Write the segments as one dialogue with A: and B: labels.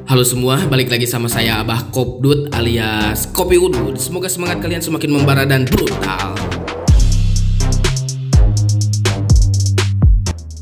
A: Halo semua, balik lagi sama saya Abah Kopdut alias Kopi Udud. Semoga semangat kalian semakin membara dan brutal.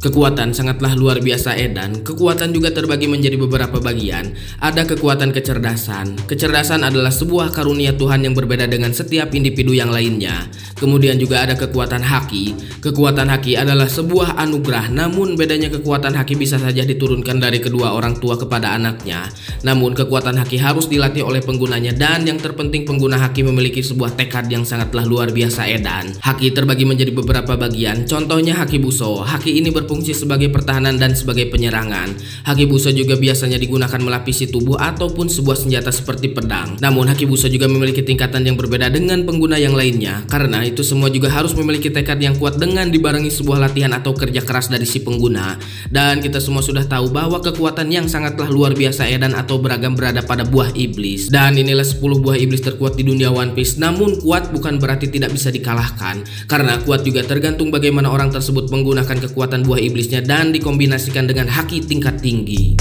A: Kekuatan sangatlah luar biasa edan. Kekuatan juga terbagi menjadi beberapa bagian. Ada kekuatan kecerdasan. Kecerdasan adalah sebuah karunia Tuhan yang berbeda dengan setiap individu yang lainnya. Kemudian juga ada kekuatan haki. Kekuatan haki adalah sebuah anugerah, namun bedanya kekuatan haki bisa saja diturunkan dari kedua orang tua kepada anaknya. Namun kekuatan haki harus dilatih oleh penggunanya, dan yang terpenting pengguna haki memiliki sebuah tekad yang sangatlah luar biasa edan. Haki terbagi menjadi beberapa bagian. Contohnya haki buso. Haki ini berfungsi sebagai pertahanan dan sebagai penyerangan. Haki buso juga biasanya digunakan melapisi tubuh ataupun sebuah senjata seperti pedang. Namun haki buso juga memiliki tingkatan yang berbeda dengan pengguna yang lainnya. Karena itu semua juga harus memiliki tekad yang kuat dengan dibarengi sebuah latihan atau kerja keras dari si pengguna. Dan kita semua sudah tahu bahwa kekuatan yang sangatlah luar biasa edan atau beragam berada pada buah iblis. Dan inilah 10 buah iblis terkuat di dunia One Piece. Namun kuat bukan berarti tidak bisa dikalahkan. Karena kuat juga tergantung bagaimana orang tersebut menggunakan kekuatan buah iblisnya dan dikombinasikan dengan haki tingkat tinggi.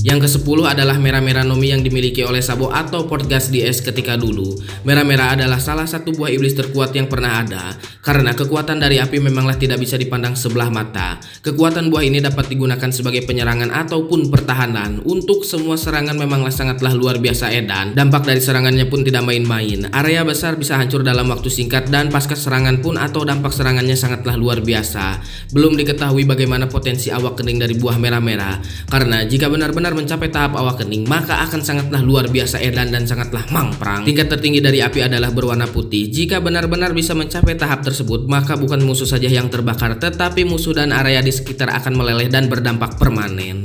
A: Yang ke-10 adalah Mera-Mera no Mi yang dimiliki oleh Sabo atau Portgas DS ketika dulu. Mera-Mera adalah salah satu buah iblis terkuat yang pernah ada. Karena kekuatan dari api memanglah tidak bisa dipandang sebelah mata. Kekuatan buah ini dapat digunakan sebagai penyerangan ataupun pertahanan. Untuk semua serangan memanglah sangatlah luar biasa edan. Dampak dari serangannya pun tidak main-main. Area besar bisa hancur dalam waktu singkat, dan pasca serangan pun atau dampak serangannya sangatlah luar biasa. Belum diketahui bagaimana potensi awak kening dari buah Mera-Mera. Karena jika benar-benar mencapai tahap awak kening, maka akan sangatlah luar biasa edan dan sangatlah mangprang. Tingkat tertinggi dari api adalah berwarna putih. Jika benar-benar bisa mencapai tahap tersebut, maka bukan musuh saja yang terbakar, tetapi musuh dan area di sekitar akan meleleh dan berdampak permanen.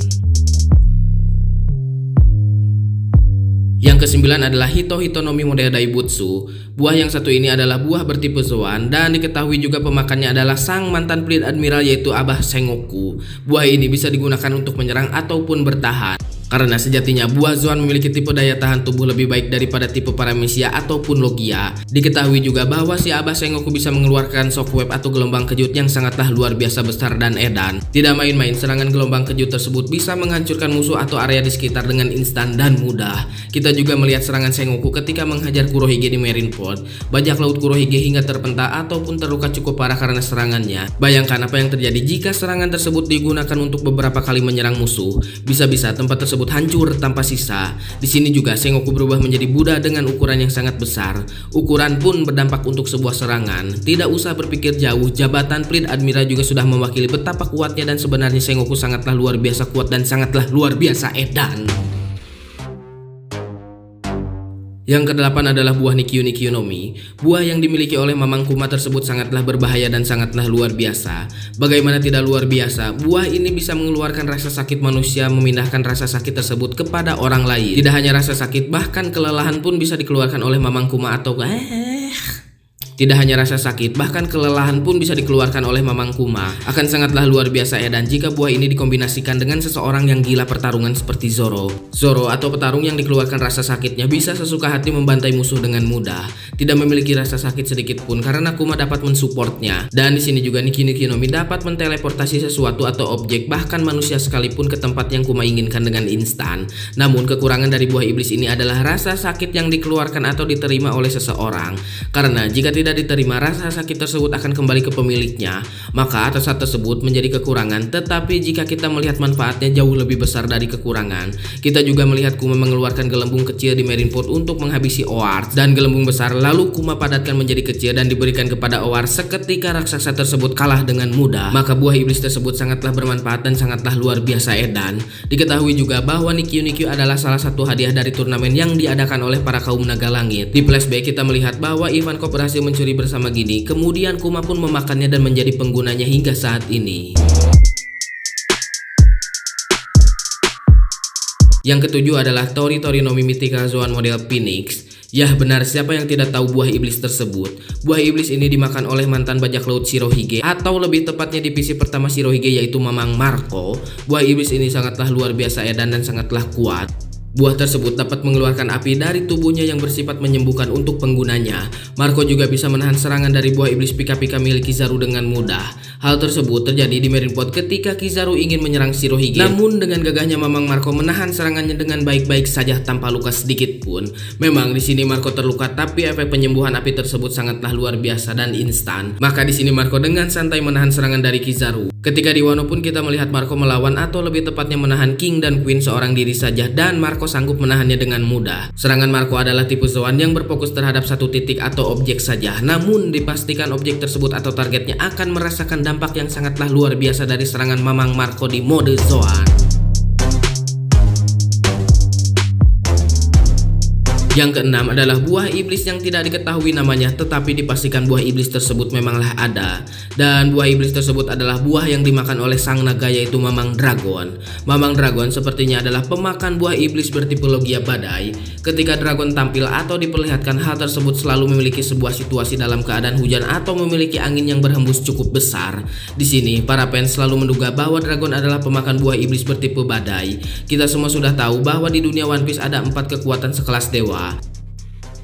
A: Yang ke-9 adalah Hito Hito no Mi Mode Daibutsu. Buah yang satu ini adalah buah bertipe Zoan, dan diketahui juga pemakannya adalah sang mantan Fleet Admiral yaitu Abah Sengoku. Buah ini bisa digunakan untuk menyerang ataupun bertahan. Karena sejatinya buah Zoan memiliki tipe daya tahan tubuh lebih baik daripada tipe Paramecia ataupun Logia. Diketahui juga bahwa si Abah Sengoku bisa mengeluarkan shockwave atau gelombang kejut yang sangatlah luar biasa besar dan edan. Tidak main-main, serangan gelombang kejut tersebut bisa menghancurkan musuh atau area di sekitar dengan instan dan mudah. Kita juga melihat serangan Sengoku ketika menghajar Kurohige di Marineford. Bajak laut Kurohige hingga terpental ataupun terluka cukup parah karena serangannya. Bayangkan apa yang terjadi jika serangan tersebut digunakan untuk beberapa kali menyerang musuh. Bisa-bisa tempat tersebut hancur tanpa sisa. Di sini juga Sengoku berubah menjadi Buddha dengan ukuran yang sangat besar. Ukuran pun berdampak untuk sebuah serangan. Tidak usah berpikir jauh, jabatan Fleet Admiral juga sudah mewakili betapa kuatnya, dan sebenarnya Sengoku sangatlah luar biasa kuat dan sangatlah luar biasa edan. Yang ke-8 adalah buah Nikyu Nikyu no Mi. Buah yang dimiliki oleh Mamang Kuma tersebut sangatlah berbahaya dan sangatlah luar biasa. Bagaimana tidak luar biasa? Buah ini bisa mengeluarkan rasa sakit manusia, memindahkan rasa sakit tersebut kepada orang lain. Tidak hanya rasa sakit, bahkan kelelahan pun bisa dikeluarkan oleh Mamang Kuma atau Tidak hanya rasa sakit, bahkan kelelahan pun bisa dikeluarkan oleh Mamang Kuma. Akan sangatlah luar biasa edan jika buah ini dikombinasikan dengan seseorang yang gila pertarungan seperti Zoro. Zoro atau petarung yang dikeluarkan rasa sakitnya bisa sesuka hati membantai musuh dengan mudah. Tidak memiliki rasa sakit sedikit pun karena Kuma dapat mensupportnya. Dan di sini juga Nikyu Nikyu no Mi dapat menteleportasi sesuatu atau objek, bahkan manusia sekalipun, ke tempat yang Kuma inginkan dengan instan. Namun kekurangan dari buah iblis ini adalah rasa sakit yang dikeluarkan atau diterima oleh seseorang. Karena jika tidak diterima, rasa sakit tersebut akan kembali ke pemiliknya. Maka atas saat tersebut menjadi kekurangan. Tetapi jika kita melihat manfaatnya jauh lebih besar dari kekurangan. Kita juga melihat Kuma mengeluarkan gelembung kecil di Marineford untuk menghabisi Oars, dan gelembung besar lalu Kuma padatkan menjadi kecil dan diberikan kepada Oars. Seketika raksasa tersebut kalah dengan mudah. Maka buah iblis tersebut sangatlah bermanfaat dan sangatlah luar biasa edan. Diketahui juga bahwa Nikyu Nikyu adalah salah satu hadiah dari turnamen yang diadakan oleh para kaum naga langit. Di flashback kita melihat bahwa Ivankov berhasil mencuri bersama Gini, kemudian Kuma pun memakannya dan menjadi penggunanya hingga saat ini. Yang ke-7 adalah Tori Tori no Mi Mythical Zoan model Phoenix. Yah benar, siapa yang tidak tahu buah iblis tersebut? Buah iblis ini dimakan oleh mantan bajak laut Shirohige, atau lebih tepatnya divisi pertama Shirohige yaitu Mamang Marco. Buah iblis ini sangatlah luar biasa edan dan sangatlah kuat. Buah tersebut dapat mengeluarkan api dari tubuhnya yang bersifat menyembuhkan untuk penggunanya. Marco juga bisa menahan serangan dari buah iblis pika-pika milik Kizaru dengan mudah. Hal tersebut terjadi di Marineford ketika Kizaru ingin menyerang Shirohige. Namun dengan gagahnya Mamang Marco menahan serangannya dengan baik-baik saja tanpa luka sedikit pun. Memang di sini Marco terluka, tapi efek penyembuhan api tersebut sangatlah luar biasa dan instan. Maka di sini Marco dengan santai menahan serangan dari Kizaru. Ketika di Wano pun kita melihat Marco melawan, atau lebih tepatnya menahan King dan Queen seorang diri saja, dan Marco sanggup menahannya dengan mudah. Serangan Marco adalah tipe Zoan yang berfokus terhadap satu titik atau objek saja, namun dipastikan objek tersebut atau targetnya akan merasakan dampak yang sangatlah luar biasa dari serangan Mamang Marco di mode Zoan. Yang keenam adalah buah iblis yang tidak diketahui namanya, tetapi dipastikan buah iblis tersebut memanglah ada. Dan buah iblis tersebut adalah buah yang dimakan oleh sang naga, yaitu Mamang Dragon. Mamang Dragon sepertinya adalah pemakan buah iblis bertipe Logia badai. Ketika Dragon tampil atau diperlihatkan, hal tersebut selalu memiliki sebuah situasi dalam keadaan hujan atau memiliki angin yang berhembus cukup besar. Di sini para fans selalu menduga bahwa Dragon adalah pemakan buah iblis bertipe badai. Kita semua sudah tahu bahwa di dunia One Piece ada 4 kekuatan sekelas dewa.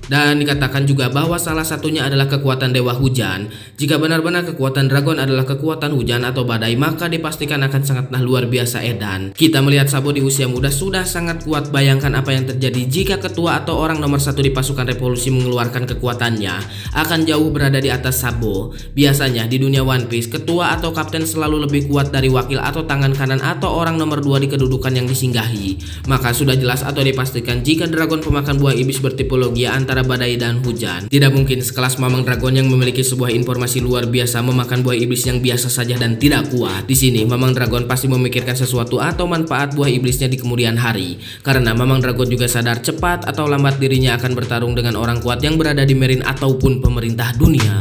A: Dan dikatakan juga bahwa salah satunya adalah kekuatan dewa hujan. Jika benar-benar kekuatan Dragon adalah kekuatan hujan atau badai, maka dipastikan akan sangatlah luar biasa edan. Kita melihat Sabo di usia muda sudah sangat kuat. Bayangkan apa yang terjadi jika ketua atau orang nomor 1 di pasukan revolusi mengeluarkan kekuatannya. Akan jauh berada di atas Sabo. Biasanya di dunia One Piece, ketua atau kapten selalu lebih kuat dari wakil atau tangan kanan atau orang nomor 2 di kedudukan yang disinggahi. Maka sudah jelas atau dipastikan jika Dragon pemakan buah iblis bertipe Logia antara badai dan hujan. Tidak mungkin sekelas Mamang Dragon yang memiliki sebuah informasi luar biasa memakan buah iblis yang biasa saja dan tidak kuat. Di sini Mamang Dragon pasti memikirkan sesuatu atau manfaat buah iblisnya di kemudian hari. Karena Mamang Dragon juga sadar cepat atau lambat dirinya akan bertarung dengan orang kuat yang berada di Marine ataupun pemerintah dunia.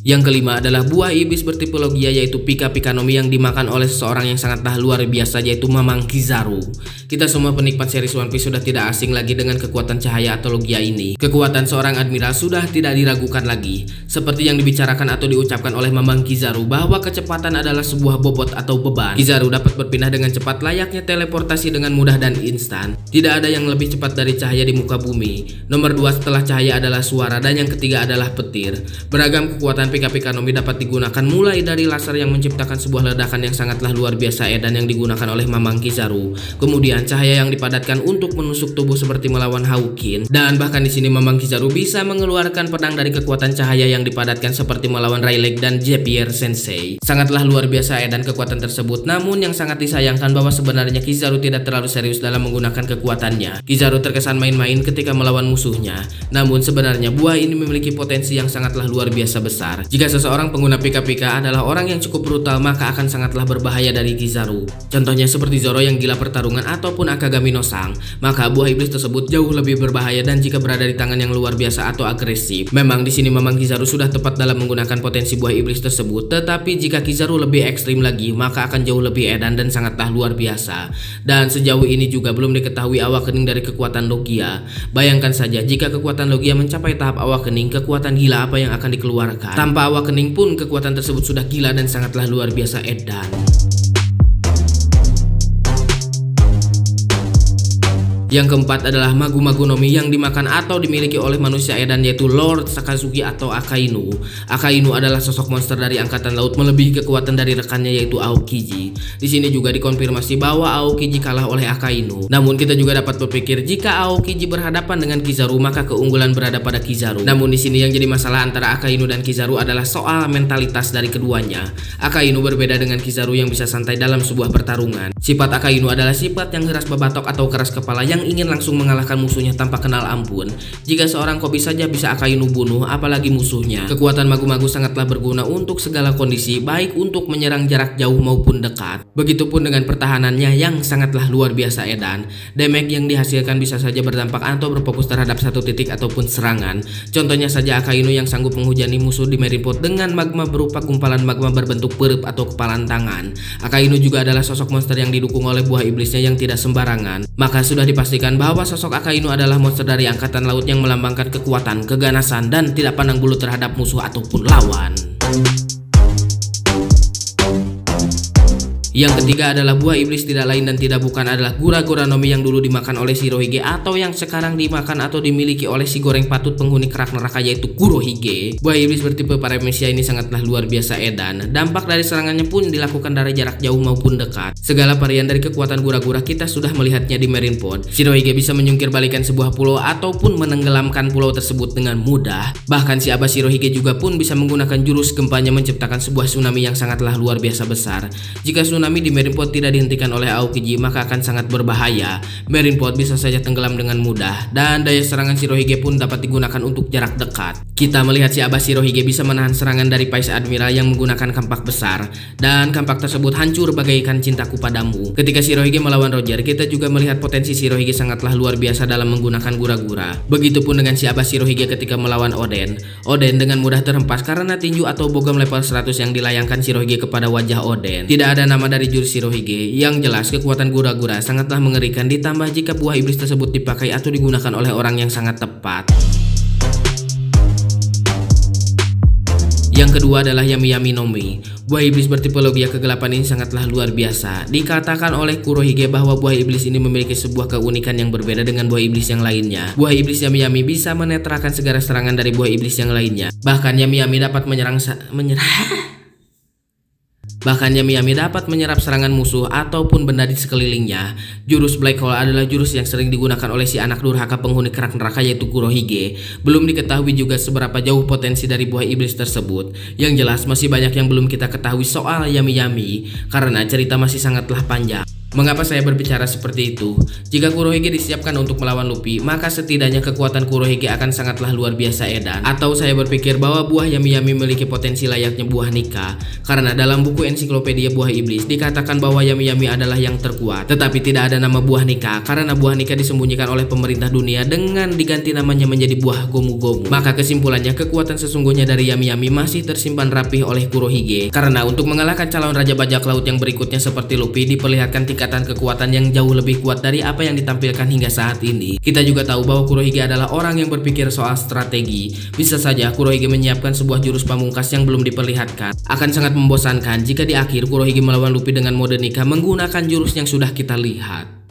A: Yang kelima adalah buah iblis bertipe Logia, yaitu Pika-Pika no Mi yang dimakan oleh seseorang yang sangatlah luar biasa, yaitu Mamang Kizaru. Kita semua penikmat series One Piece sudah tidak asing lagi dengan kekuatan cahaya atau Logia ini. Kekuatan seorang admiral sudah tidak diragukan lagi. Seperti yang dibicarakan atau diucapkan oleh Mamang Kizaru bahwa kecepatan adalah sebuah bobot atau beban. Kizaru dapat berpindah dengan cepat layaknya teleportasi dengan mudah dan instan. Tidak ada yang lebih cepat dari cahaya di muka bumi. Nomor 2 setelah cahaya adalah suara, dan yang ketiga adalah petir. Beragam kekuatan Pika-Pika no Mi dapat digunakan, mulai dari laser yang menciptakan sebuah ledakan yang sangatlah luar biasa edan yang digunakan oleh Mamang Kizaru. Kemudian cahaya yang dipadatkan untuk menusuk tubuh seperti melawan Hawking, dan bahkan di sini Mamang Kizaru bisa mengeluarkan pedang dari kekuatan cahaya yang dipadatkan seperti melawan Rayleigh dan Javier Sensei. Sangatlah luar biasa edan kekuatan tersebut. Namun yang sangat disayangkan bahwa sebenarnya Kizaru tidak terlalu serius dalam menggunakan kekuatannya. Kizaru terkesan main-main ketika melawan musuhnya. Namun sebenarnya buah ini memiliki potensi yang sangatlah luar biasa besar. Jika seseorang pengguna Pika-Pika adalah orang yang cukup brutal, maka akan sangatlah berbahaya dari Kizaru. Contohnya seperti Zoro yang gila pertarungan ataupun Akagami no Sang. Maka buah iblis tersebut jauh lebih berbahaya dan jika berada di tangan yang luar biasa atau agresif. Memang di sini Mamang Kizaru sudah tepat dalam menggunakan potensi buah iblis tersebut, tetapi jika Kizaru lebih ekstrim lagi, maka akan jauh lebih edan dan sangatlah luar biasa. Dan sejauh ini juga belum diketahui awakening dari kekuatan Logia. Bayangkan saja jika kekuatan Logia mencapai tahap awakening, kekuatan gila apa yang akan dikeluarkan. Tanpa awakening pun kekuatan tersebut sudah gila dan sangatlah luar biasa edan. Yang keempat adalah Magu-Magu no Mi yang dimakan atau dimiliki oleh manusia edan, yaitu Lord Sakazuki atau Akainu. Akainu adalah sosok monster dari angkatan laut melebihi kekuatan dari rekannya, yaitu Aokiji. Di sini juga dikonfirmasi bahwa Aokiji kalah oleh Akainu. Namun kita juga dapat berpikir jika Aokiji berhadapan dengan Kizaru, maka keunggulan berada pada Kizaru. Namun di sini yang jadi masalah antara Akainu dan Kizaru adalah soal mentalitas dari keduanya. Akainu berbeda dengan Kizaru yang bisa santai dalam sebuah pertarungan. Sifat Akainu adalah sifat yang keras bebatok atau keras kepala yang ingin langsung mengalahkan musuhnya tanpa kenal ampun. Jika seorang kobi saja bisa Akainu bunuh, apalagi musuhnya. Kekuatan Magu-Magu sangatlah berguna untuk segala kondisi, baik untuk menyerang jarak jauh maupun dekat. Begitupun dengan pertahanannya yang sangatlah luar biasa edan. Damage yang dihasilkan bisa saja berdampak atau berfokus terhadap satu titik ataupun serangan. Contohnya saja Akainu yang sanggup menghujani musuh di Marineford dengan magma berupa gumpalan magma berbentuk perut atau kepalan tangan. Akainu juga adalah sosok monster yang didukung oleh buah iblisnya yang tidak sembarangan. Maka sudah dipastikan bahwa sosok Akainu adalah monster dari angkatan laut yang melambangkan kekuatan, keganasan, dan tidak pandang bulu terhadap musuh ataupun lawan. Yang ketiga adalah buah iblis tidak lain dan tidak bukan adalah Gura-Gura Nomi yang dulu dimakan oleh Shirohige atau yang sekarang dimakan atau dimiliki oleh si goreng patut penghuni kerak neraka yaitu Kurohige. Buah iblis bertipe paramecia ini sangatlah luar biasa edan. Dampak dari serangannya pun dilakukan dari jarak jauh maupun dekat. Segala varian dari kekuatan gura-gura kita sudah melihatnya di Marineford. Shirohige bisa menyungkir balikan sebuah pulau ataupun menenggelamkan pulau tersebut dengan mudah. Bahkan si Abah Shirohige juga pun bisa menggunakan jurus gempanya menciptakan sebuah tsunami yang sangatlah luar biasa besar. Jika tsunami di Marineford tidak dihentikan oleh Aokiji maka akan sangat berbahaya. Marineford bisa saja tenggelam dengan mudah dan daya serangan Shirohige pun dapat digunakan untuk jarak dekat. Kita melihat si Abah Shirohige bisa menahan serangan dari Vice Admiral yang menggunakan kampak besar dan kampak tersebut hancur bagaikan cintaku padamu. Ketika Shirohige melawan Roger, kita juga melihat potensi Shirohige sangatlah luar biasa dalam menggunakan gura-gura. Begitupun dengan si Abah Shirohige ketika melawan Oden. Oden dengan mudah terhempas karena tinju atau bogam level 100 yang dilayangkan Shirohige kepada wajah Oden. Tidak ada nama dari jurus Shirohige, yang jelas kekuatan gura-gura sangatlah mengerikan ditambah jika buah iblis tersebut dipakai atau digunakan oleh orang yang sangat tepat. Yang kedua adalah Yami Yami Nomi. Buah iblis bertipe logia kegelapan ini sangatlah luar biasa. Dikatakan oleh Kurohige bahwa buah iblis ini memiliki sebuah keunikan yang berbeda dengan buah iblis yang lainnya. Buah iblis Yami Yami bisa menetralkan segala serangan dari buah iblis yang lainnya. Bahkan Yami Yami dapat menyerap serangan musuh ataupun benda di sekelilingnya. Jurus Black Hole adalah jurus yang sering digunakan oleh si anak durhaka penghuni kerak neraka yaitu Kurohige. Belum diketahui juga seberapa jauh potensi dari buah iblis tersebut. Yang jelas masih banyak yang belum kita ketahui soal Yami Yami karena cerita masih sangatlah panjang. Mengapa saya berbicara seperti itu? Jika Kurohige disiapkan untuk melawan Luffy, maka setidaknya kekuatan Kurohige akan sangatlah luar biasa edan. Atau saya berpikir bahwa buah Yami Yami memiliki potensi layaknya buah Nika. Karena dalam buku ensiklopedia buah iblis dikatakan bahwa Yami Yami adalah yang terkuat. Tetapi tidak ada nama buah Nika karena buah Nika disembunyikan oleh pemerintah dunia dengan diganti namanya menjadi buah Gomu Gomu. Maka kesimpulannya kekuatan sesungguhnya dari Yami Yami masih tersimpan rapih oleh Kurohige. Karena untuk mengalahkan calon raja bajak laut yang berikutnya seperti Luffy diperlihatkan tingkatan kekuatan yang jauh lebih kuat dari apa yang ditampilkan hingga saat ini. Kita juga tahu bahwa Kurohige adalah orang yang berpikir soal strategi. Bisa saja Kurohige menyiapkan sebuah jurus pamungkas yang belum diperlihatkan. Akan sangat membosankan jika di akhir Kurohige melawan Luffy dengan mode Nika menggunakan jurus yang sudah kita lihat.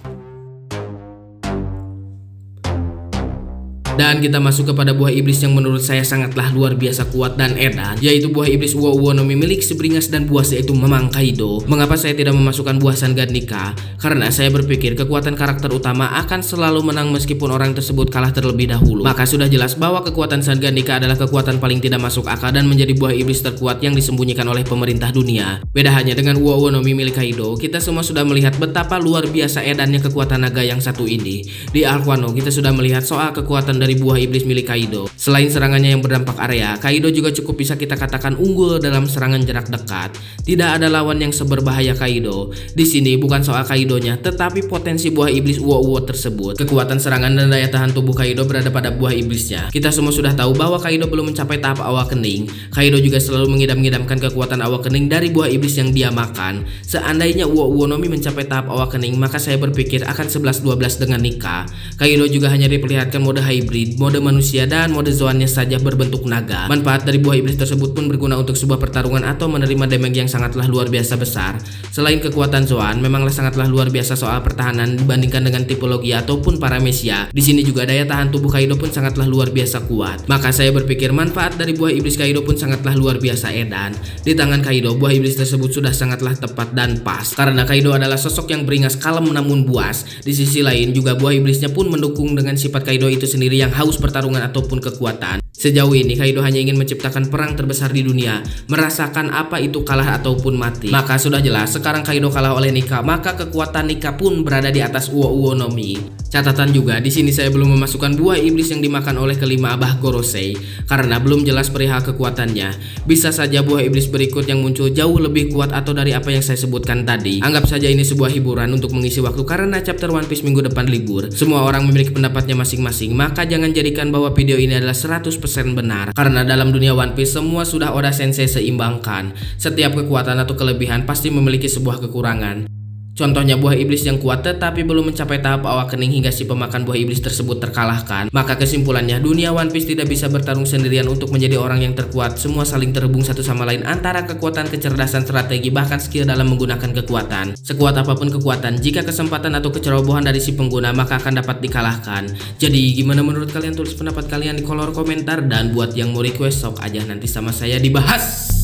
A: Dan kita masuk kepada buah iblis yang menurut saya sangatlah luar biasa kuat dan edan, yaitu buah iblis Uo Uo Nomi milik si beringas dan buas yaitu Mamang Kaido. Mengapa saya tidak memasukkan buah Sangan Nika? Karena saya berpikir kekuatan karakter utama akan selalu menang meskipun orang tersebut kalah terlebih dahulu. Maka sudah jelas bahwa kekuatan Sangan Nika adalah kekuatan paling tidak masuk akal dan menjadi buah iblis terkuat yang disembunyikan oleh pemerintah dunia. Beda hanya dengan Uo Uo Nomi milik Kaido, kita semua sudah melihat betapa luar biasa edannya kekuatan naga yang satu ini. Di Arc Wano kita sudah melihat soal kekuatan dari buah iblis milik Kaido. Selain serangannya yang berdampak area, Kaido juga cukup bisa kita katakan unggul dalam serangan jarak dekat. Tidak ada lawan yang seberbahaya Kaido. Di sini bukan soal Kaidonya, tetapi potensi buah iblis Uo Uo tersebut. Kekuatan serangan dan daya tahan tubuh Kaido berada pada buah iblisnya. Kita semua sudah tahu bahwa Kaido belum mencapai tahap awak kening. Kaido juga selalu mengidam-ngidamkan kekuatan awak kening dari buah iblis yang dia makan. Seandainya Uo Uo Nomi mencapai tahap awak kening, maka saya berpikir akan 11-12 dengan Nika. Kaido juga hanya diperlihatkan mode hybrid, mode manusia dan mode Zoannya saja berbentuk naga. Manfaat dari buah iblis tersebut pun berguna untuk sebuah pertarungan atau menerima damage yang sangatlah luar biasa besar. Selain kekuatan Zoan, memanglah sangatlah luar biasa soal pertahanan dibandingkan dengan tipologi ataupun paramecia. Di sini juga daya tahan tubuh Kaido pun sangatlah luar biasa kuat. Maka saya berpikir manfaat dari buah iblis Kaido pun sangatlah luar biasa edan. Di tangan Kaido, buah iblis tersebut sudah sangatlah tepat dan pas. Karena Kaido adalah sosok yang beringas kalem namun buas. Di sisi lain juga buah iblisnya pun mendukung dengan sifat Kaido itu sendiri yang haus pertarungan ataupun kekuatan. Sejauh ini Kaido hanya ingin menciptakan perang terbesar di dunia, merasakan apa itu kalah ataupun mati. Maka sudah jelas sekarang Kaido kalah oleh Nika, maka kekuatan Nika pun berada di atas Uo Uo Nomi. Catatan juga di sini saya belum memasukkan buah iblis yang dimakan oleh kelima Abah Gorosei karena belum jelas perihal kekuatannya. Bisa saja buah iblis berikut yang muncul jauh lebih kuat atau dari apa yang saya sebutkan tadi. Anggap saja ini sebuah hiburan untuk mengisi waktu karena chapter One Piece minggu depan libur. Semua orang memiliki pendapatnya masing-masing, maka jangan jadikan bahwa video ini adalah 100% benar. Karena dalam dunia One Piece semua sudah Oda Sensei seimbangkan. Setiap kekuatan atau kelebihan pasti memiliki sebuah kekurangan. Contohnya buah iblis yang kuat tetapi belum mencapai tahap awakening hingga si pemakan buah iblis tersebut terkalahkan. Maka kesimpulannya, dunia One Piece tidak bisa bertarung sendirian untuk menjadi orang yang terkuat. Semua saling terhubung satu sama lain antara kekuatan, kecerdasan, strategi, bahkan skill dalam menggunakan kekuatan. Sekuat apapun kekuatan, jika kesempatan atau kecerobohan dari si pengguna maka akan dapat dikalahkan. Jadi gimana menurut kalian? Tulis pendapat kalian di kolom komentar, dan buat yang mau request sok aja nanti sama saya dibahas.